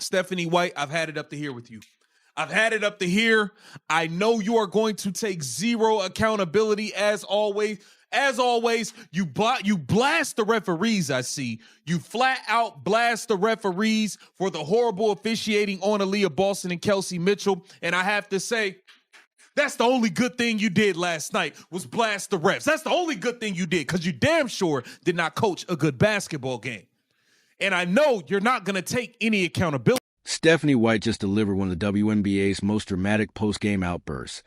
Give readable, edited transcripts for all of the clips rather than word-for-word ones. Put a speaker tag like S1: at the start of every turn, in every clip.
S1: Stephanie White, I've had it up to here with you. I've had it up to here. I know you are going to take zero accountability as always. As always, you blast the referees, I see. You flat out blast the referees for the horrible officiating on Aaliyah Boston and Kelsey Mitchell. And I have to say, that's the only good thing you did last night was blast the refs. That's the only good thing you did because you damn sure did not coach a good basketball game. And I know you're not going to take any accountability.
S2: Stephanie White just delivered one of the WNBA's most dramatic post-game outbursts.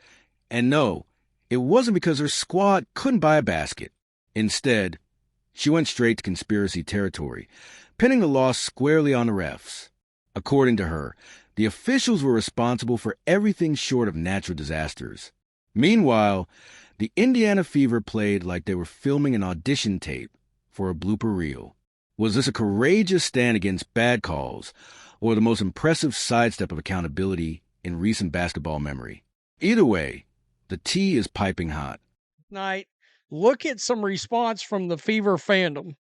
S2: And no, it wasn't because her squad couldn't buy a basket. Instead, she went straight to conspiracy territory, pinning the loss squarely on the refs. According to her, the officials were responsible for everything short of natural disasters. Meanwhile, the Indiana Fever played like they were filming an audition tape for a blooper reel. Was this a courageous stand against bad calls, or the most impressive sidestep of accountability in recent basketball memory? Either way, the tea is piping hot.
S3: Night, look at some response from the Fever fandom,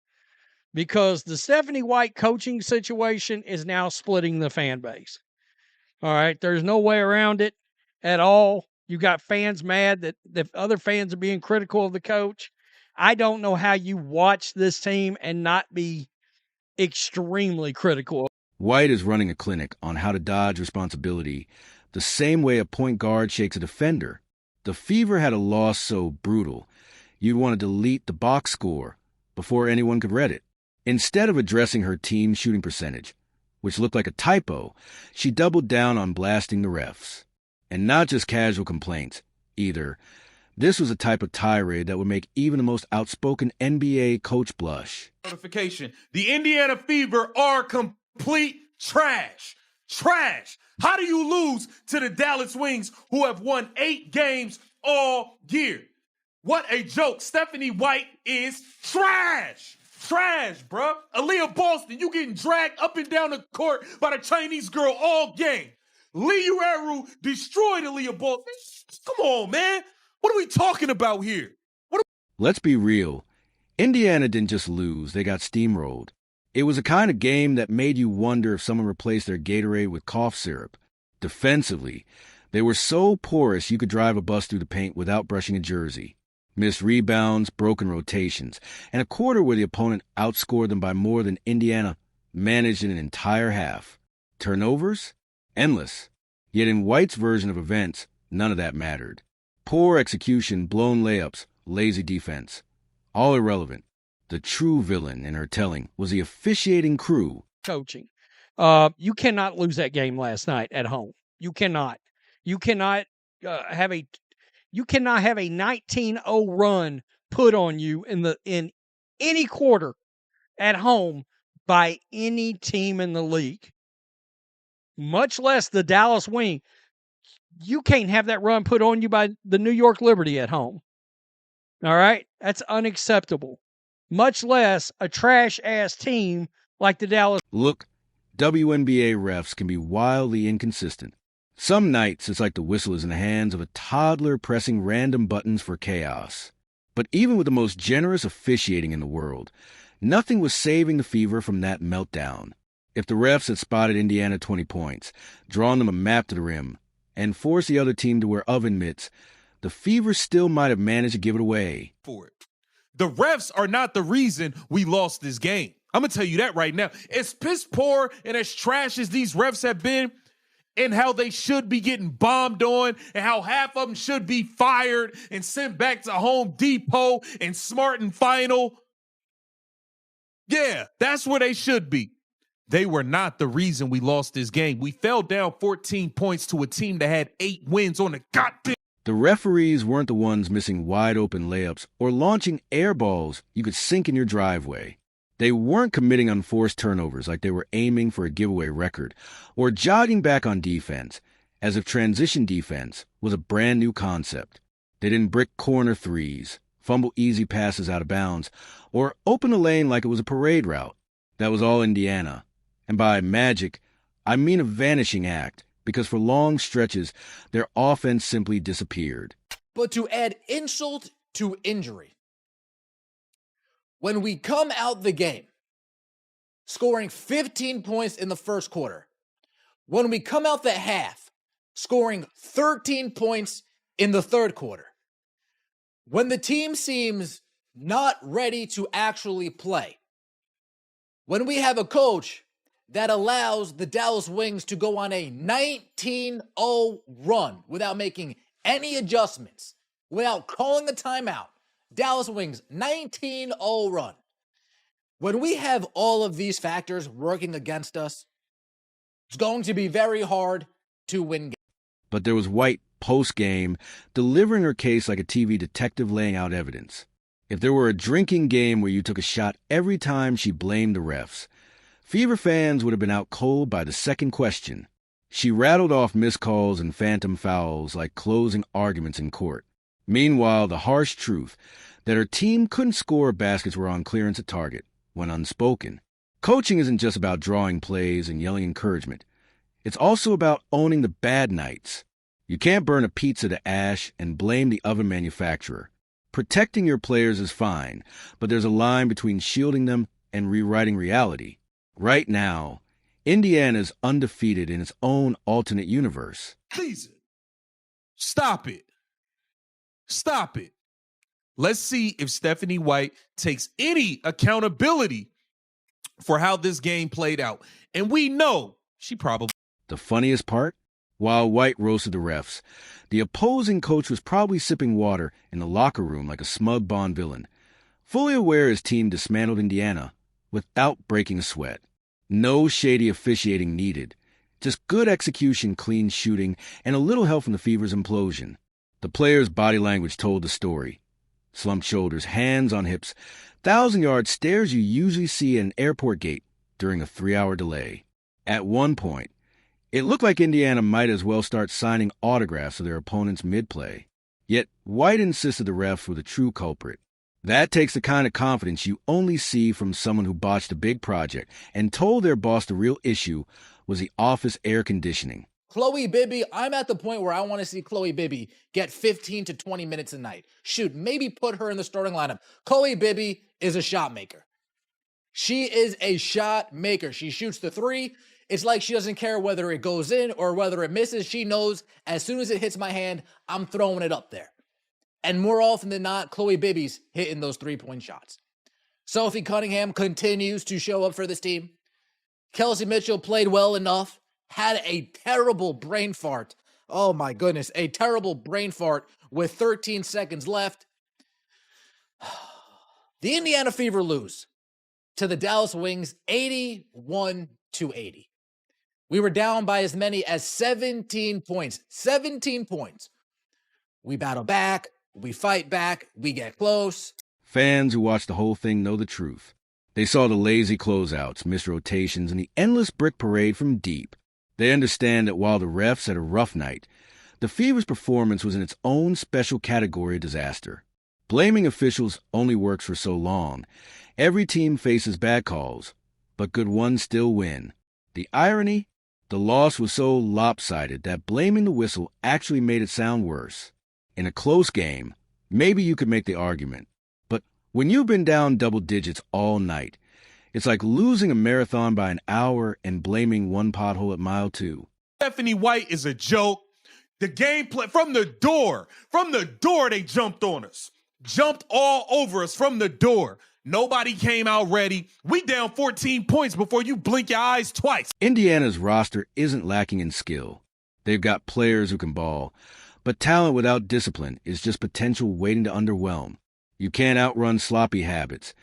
S3: because the Stephanie White coaching situation is now splitting the fan base. All right, there's no way around it at all. You got fans mad that other fans are being critical of the coach. I don't know how you watch this team and not be extremely critical.
S2: White is running a clinic on how to dodge responsibility the same way a point guard shakes a defender. The Fever had a loss so brutal, you'd want to delete the box score before anyone could read it. Instead of addressing her team's shooting percentage, which looked like a typo, she doubled down on blasting the refs. And not just casual complaints, either. This was a type of tirade that would make even the most outspoken NBA coach blush.
S1: Notification. The Indiana Fever are complete trash. Trash. How do you lose to the Dallas Wings, who have won 8 games all year? What a joke. Stephanie White is trash. Trash, bruh. Aaliyah Boston, you getting dragged up and down the court by the Chinese girl all game. Lee Ueru destroyed Aaliyah Boston. Come on, man. What are we talking about here?
S2: Let's be real. Indiana didn't just lose, they got steamrolled. It was a kind of game that made you wonder if someone replaced their Gatorade with cough syrup. Defensively, they were so porous you could drive a bus through the paint without brushing a jersey. Missed rebounds, broken rotations, and a quarter where the opponent outscored them by more than Indiana managed in an entire half. Turnovers? Endless. Yet in White's version of events, none of that mattered. Poor execution, blown layups, lazy defense. All irrelevant. The true villain in her telling was the officiating crew.
S3: Coaching. You cannot lose that game last night at home. You cannot. You cannot have a 19-0 run put on you in any quarter at home by any team in the league, much less the Dallas Wing. You can't have that run put on you by the New York Liberty at home. All right? That's unacceptable. Much less a trash-ass team like the Dallas.
S2: Look, WNBA refs can be wildly inconsistent. Some nights, it's like the whistle is in the hands of a toddler pressing random buttons for chaos. But even with the most generous officiating in the world, nothing was saving the Fever from that meltdown. If the refs had spotted Indiana 20 points, drawn them a map to the rim, and forced the other team to wear oven mitts, the Fever still might have managed to give it away.
S1: For it. The refs are not the reason we lost this game. I'm going to tell you that right now. As piss poor and as trash as these refs have been, and how they should be getting bombed on, and how half of them should be fired and sent back to Home Depot and Smart and Final. Yeah, that's where they should be. They were not the reason we lost this game. We fell down 14 points to a team that had 8 wins on the goddamn.
S2: The referees weren't the ones missing wide-open layups or launching air balls you could sink in your driveway. They weren't committing unforced turnovers like they were aiming for a giveaway record, or jogging back on defense, as if transition defense was a brand new concept. They didn't brick corner threes, fumble easy passes out of bounds, or open a lane like it was a parade route. That was all Indiana. And by magic, I mean a vanishing act, because for long stretches, their offense simply disappeared.
S4: But to add insult to injury, when we come out the game, scoring 15 points in the first quarter, when we come out the half, scoring 13 points in the third quarter, when the team seems not ready to actually play, when we have a coach that allows the Dallas Wings to go on a 19-0 run without making any adjustments, without calling a timeout, Dallas Wings 19-0 run. When we have all of these factors working against us, it's going to be very hard to win games.
S2: But there was White post-game, delivering her case like a TV detective laying out evidence. If there were a drinking game where you took a shot every time she blamed the refs, Fever fans would have been out cold by the second question. She rattled off missed calls and phantom fouls like closing arguments in court. Meanwhile, the harsh truth that her team couldn't score if baskets were on clearance at target went unspoken. Coaching isn't just about drawing plays and yelling encouragement. It's also about owning the bad nights. You can't burn a pizza to ash and blame the oven manufacturer. Protecting your players is fine, but there's a line between shielding them and rewriting reality. Right now, Indiana is undefeated in its own alternate universe.
S1: Please. Stop it. Stop it. Let's see if Stephanie White takes any accountability for how this game played out. And we know she probably.
S2: The funniest part? While White roasted the refs, the opposing coach was probably sipping water in the locker room like a smug Bond villain, fully aware his team dismantled Indiana without breaking a sweat. No shady officiating needed. Just good execution, clean shooting, and a little help from the Fever's implosion. The players' body language told the story. Slumped shoulders, hands on hips, 1,000-yard stares you usually see at an airport gate during a 3-hour delay. At one point, it looked like Indiana might as well start signing autographs of their opponents mid-play. Yet White insisted the refs were the true culprit. That takes the kind of confidence you only see from someone who botched a big project and told their boss the real issue was the office air conditioning.
S4: Chloe Bibby, I'm at the point where I want to see Chloe Bibby get 15 to 20 minutes a night. Shoot, maybe put her in the starting lineup. Chloe Bibby is a shot maker. She is a shot maker. She shoots the three. It's like she doesn't care whether it goes in or whether it misses. She knows as soon as it hits my hand, I'm throwing it up there. And more often than not, Chloe Bibby's hitting those three-point shots. Sophie Cunningham continues to show up for this team. Kelsey Mitchell played well enough, had a terrible brain fart. Oh my goodness, a terrible brain fart with 13 seconds left. The Indiana Fever lose to the Dallas Wings 81-80. We were down by as many as 17 points. 17 points. We battle back. We fight back. We get close.
S2: Fans who watch the whole thing know the truth. They saw the lazy closeouts, missed rotations, and the endless brick parade from deep. They understand that while the refs had a rough night, the Fever's performance was in its own special category of disaster. Blaming officials only works for so long. Every team faces bad calls, but good ones still win. The irony? The loss was so lopsided that blaming the whistle actually made it sound worse. In a close game, maybe you could make the argument. But when you've been down double digits all night, it's like losing a marathon by an hour and blaming one pothole at mile 2.
S1: Stephanie White is a joke. The gameplay from the door they jumped on us. Jumped all over us from the door. Nobody came out ready. We down 14 points before you blink your eyes twice.
S2: Indiana's roster isn't lacking in skill. They've got players who can ball, but talent without discipline is just potential waiting to underwhelm. You can't outrun sloppy habits,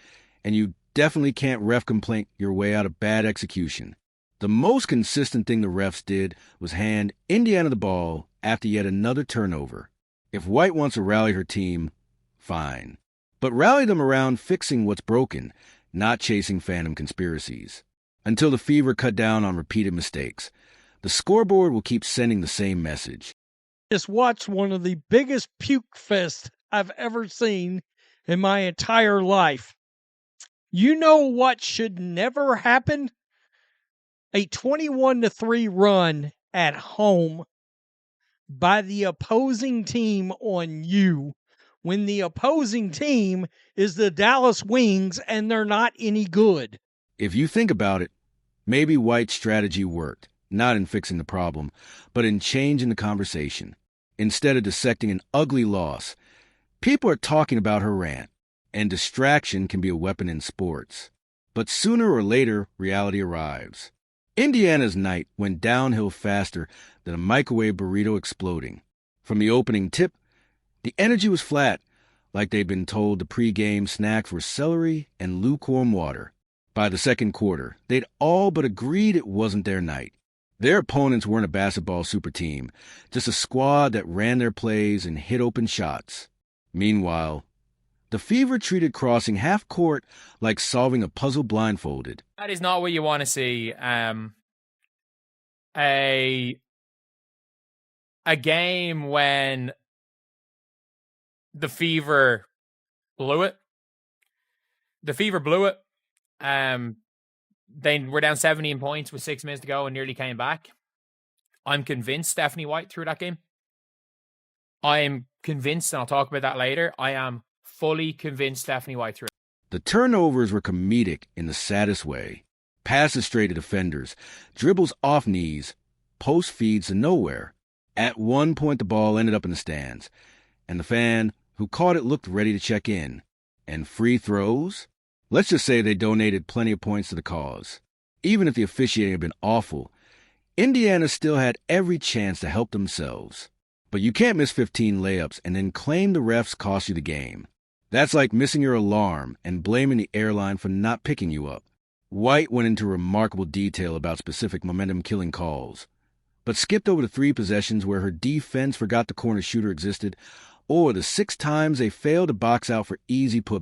S2: and you definitely can't ref complaint your way out of bad execution. The most consistent thing the refs did was hand Indiana the ball after yet another turnover. If White wants to rally her team, fine. But rally them around fixing what's broken, not chasing phantom conspiracies. Until the Fever cut down on repeated mistakes, the scoreboard will keep sending the same message.
S3: Just watched one of the biggest puke fest I've ever seen in my entire life. You know what should never happen? A 21-3 run at home by the opposing team on you when the opposing team is the Dallas Wings and they're not any good.
S2: If you think about it, maybe White's strategy worked. not in fixing the problem, but in changing the conversation. Instead of dissecting an ugly loss, people are talking about her rant, and distraction can be a weapon in sports. But sooner or later, reality arrives. Indiana's night went downhill faster than a microwave burrito exploding. From the opening tip, the energy was flat, like they'd been told the pregame snacks were celery and lukewarm water. By the second quarter, they'd all but agreed it wasn't their night. Their opponents weren't a basketball super team, just a squad that ran their plays and hit open shots. Meanwhile, the Fever treated crossing half court like solving a puzzle blindfolded.
S5: That is not what you want to see. A game when the Fever blew it. The Fever blew it. They were down 17 points with 6 minutes to go and nearly came back. I'm convinced Stephanie White threw that game. I am convinced, and I'll talk about that later. I am fully convinced Stephanie White threw it.
S2: The turnovers were comedic in the saddest way. Passes straight to defenders, dribbles off knees, post feeds to nowhere. At one point, the ball ended up in the stands, and the fan who caught it looked ready to check in. And free throws? Let's just say they donated plenty of points to the cause. Even if the officiating had been awful, Indiana still had every chance to help themselves. But you can't miss 15 layups and then claim the refs cost you the game. That's like missing your alarm and blaming the airline for not picking you up. White went into remarkable detail about specific momentum-killing calls, but skipped over the 3 possessions where her defense forgot the corner shooter existed, or the 6 times they failed to box out for easy putbacks.